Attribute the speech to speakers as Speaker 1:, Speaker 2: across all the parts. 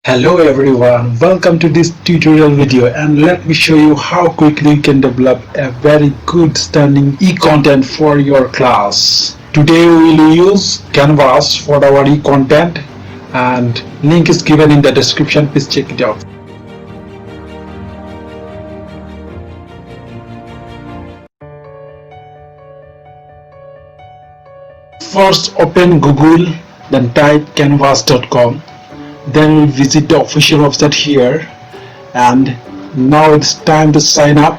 Speaker 1: Hello everyone, welcome to this tutorial video and let me show you how quickly you can develop a very good standing e-content for your class. Today we will use Canvas for our e-content and link is given in the description, please check it out. First open Google, then type canvas.com. Then we'll visit the official website here, and now it's time to sign up.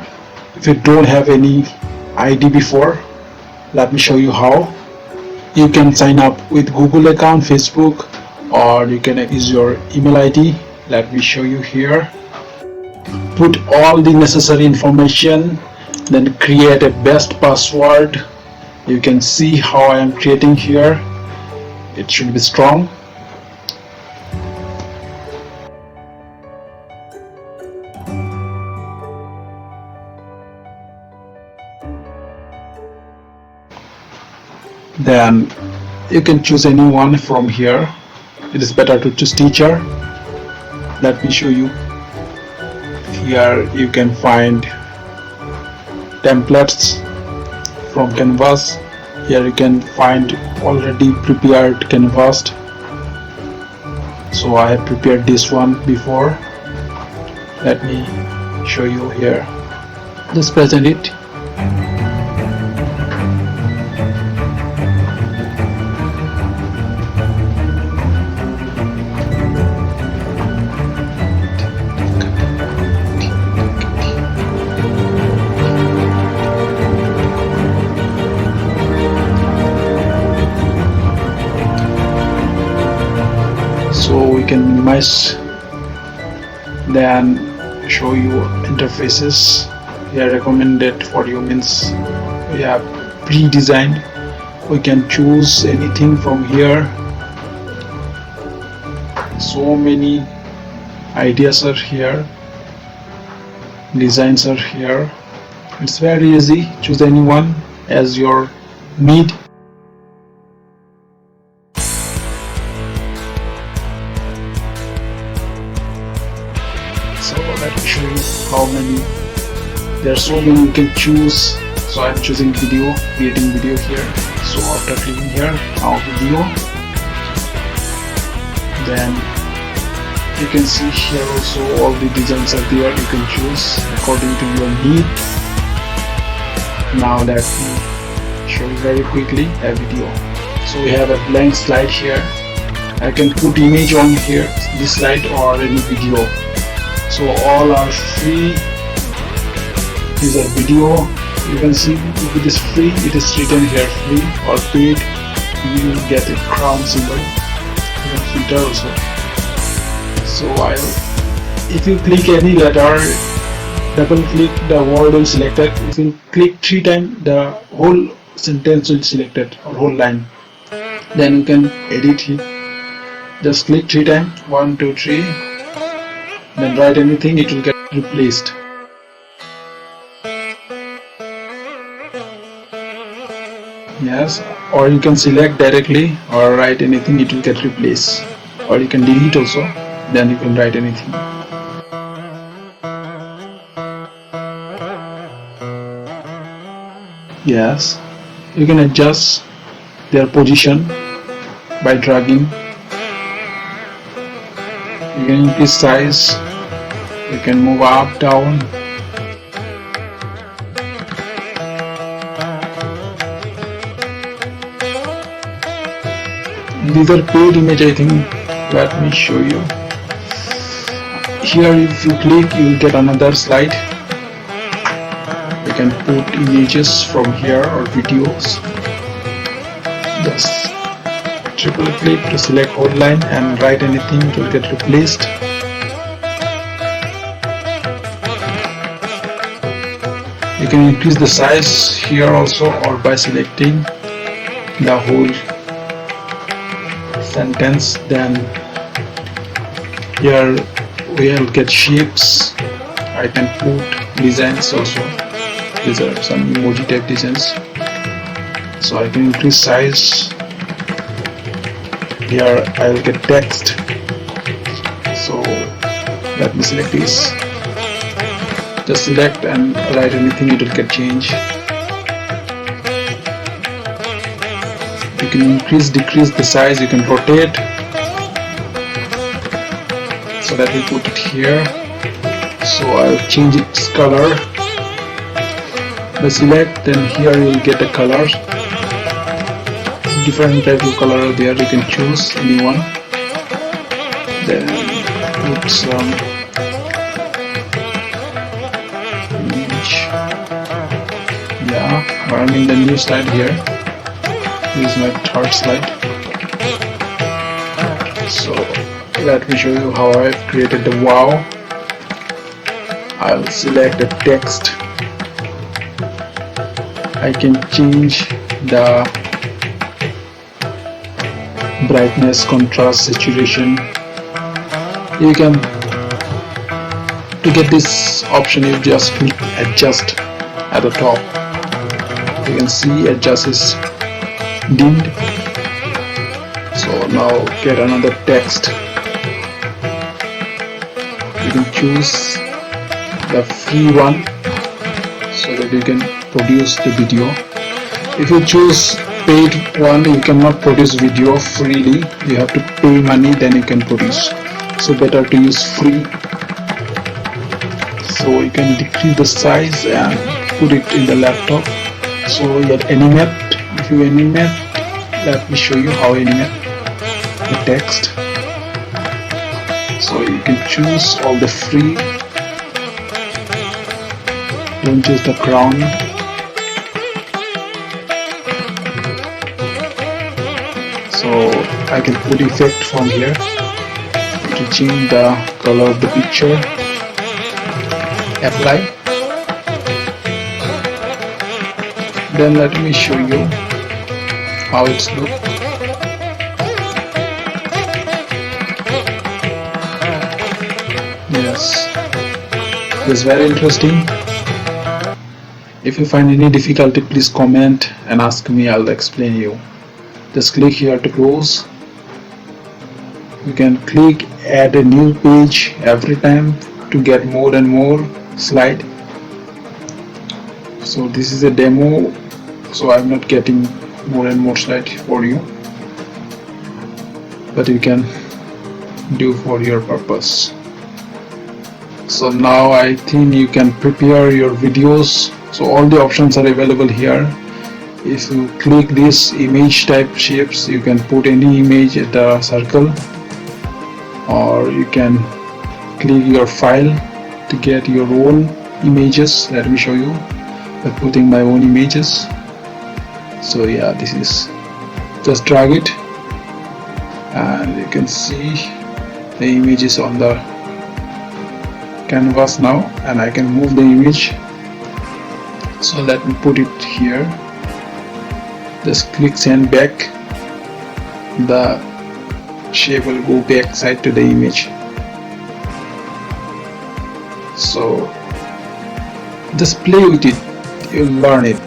Speaker 1: If you don't have any ID before, let me show you how. You can sign up with Google account, Facebook, or you can use your email ID. Let me show you here. Put all the necessary information, then create a best password. You can see how I am creating here. It should be strong. Then you can choose anyone from here. It is better to choose teacher. Let me show you. Here you can find templates from Canvas. Here you can find already prepared Canvas. So I have prepared this one before. Let me show you here. Just present it. So we can minimize, then show you interfaces. Here recommended for you means we have pre-designed. We can choose anything from here. So many ideas are here, designs are here. It's very easy. Choose anyone as your need. So let me show you how many. There are so many you can choose. So I'm choosing video, creating video here. So after clicking here, now video, then you can see here also all the designs are there. You can choose according to your need. Now let me show you very quickly a video. So we have a blank slide here. I can put image on here, this slide, or any video. So all are free. These are video. You can see if it is free, it is written here free, or paid, you will get a crown symbol. You can filter also. So if you click any letter, double click, the word will selected. If you click 3 times, the whole sentence will selected, or whole line. Then you can edit it. Just click 3 times, 1, 2, 3. Then write anything, it will get replaced. Yes, or you can select directly or write anything, it will get replaced. Or you can delete also, then you can write anything. Yes, you can adjust their position by dragging. You can increase size, you can move up, down. These are paid image, I think. Let me show you. Here if you click, you will get another slide. You can put images from here or videos. Just triple click to select whole line and write anything, it will get replaced. You can increase the size here also, or by selecting the whole sentence. Then here we will get shapes. I can put designs also. These are some emoji type designs. So I can increase size. Here I will get text. So let me select this. Just select and write anything, it will get changed. You can increase, decrease the size, you can rotate. So let me put it here. So I'll change its color. By select, then here you will get a color. Different type of color are there, you can choose any one. Then put some image. Yeah, I'm in the new slide here. This is my third slide. So let me show you how I've created the wow. I'll select the text. I can change the brightness, contrast, saturation. You can, to get this option, you just click adjust at the top. You can see adjust is dimmed. So now get another text. You can choose the free one so that you can produce the video. If you choose paid one, you cannot produce video freely. You have to pay money, then you can produce. So better to use free. So you can decrease the size and put it in the laptop. So you animate. If you animate, let me show you how animate the text. So you can choose all the free. Don't choose the crown. So I can put effect from here to change the color of the picture. Apply. Then let me show you how it's look. Yes, it's very interesting. If you find any difficulty, please comment and ask me, I'll explain you. Just click here to close. You can click add a new page every time to get more and more slide. So this is a demo, so I'm not getting more and more slide for you, but you can do for your purpose. So now I think you can prepare your videos. So all the options are available here. If you click this image type shapes, you can put any image at the circle, or you can click your file to get your own images. Let me show you by putting my own images. So yeah, this is, just drag it and you can see the images on the canvas now, and I can move the image. So let me put it here. Just click send back. The shape will go back side to the image. So just play with it, you'll learn it.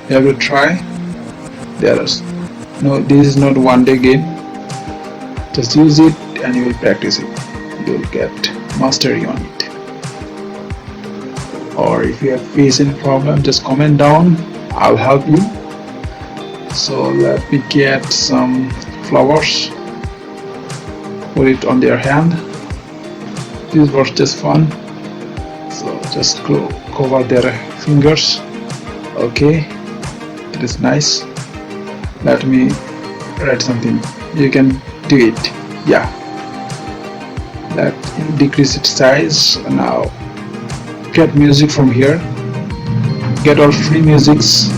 Speaker 1: You have to try. This is not one day game. Just use it and you will practice it. You will get mastery on it. Or if you have facing problem, just comment down, I'll help you. So let me get some flowers, put it on their hand. This was just fun. So just cover their fingers. Okay, it is nice. Let me write something. You can do it. Yeah, let decrease its size. Now get music from here. Get all free musics,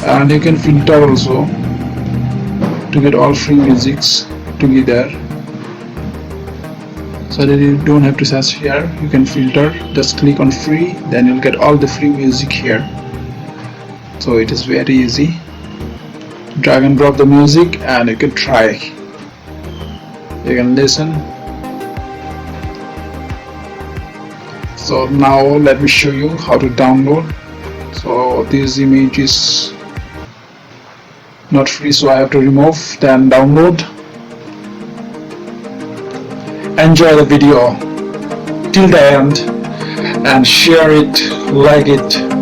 Speaker 1: and you can filter also to get all free musics together, so that you don't have to search here. You can filter, just click on free, then you'll get all the free music here. So it is very easy. Drag and drop the music and you can try. You can listen. So now let me show you how to download. So this image is not free, so I have to remove, then download. enjoy the video till the end and share it, like it,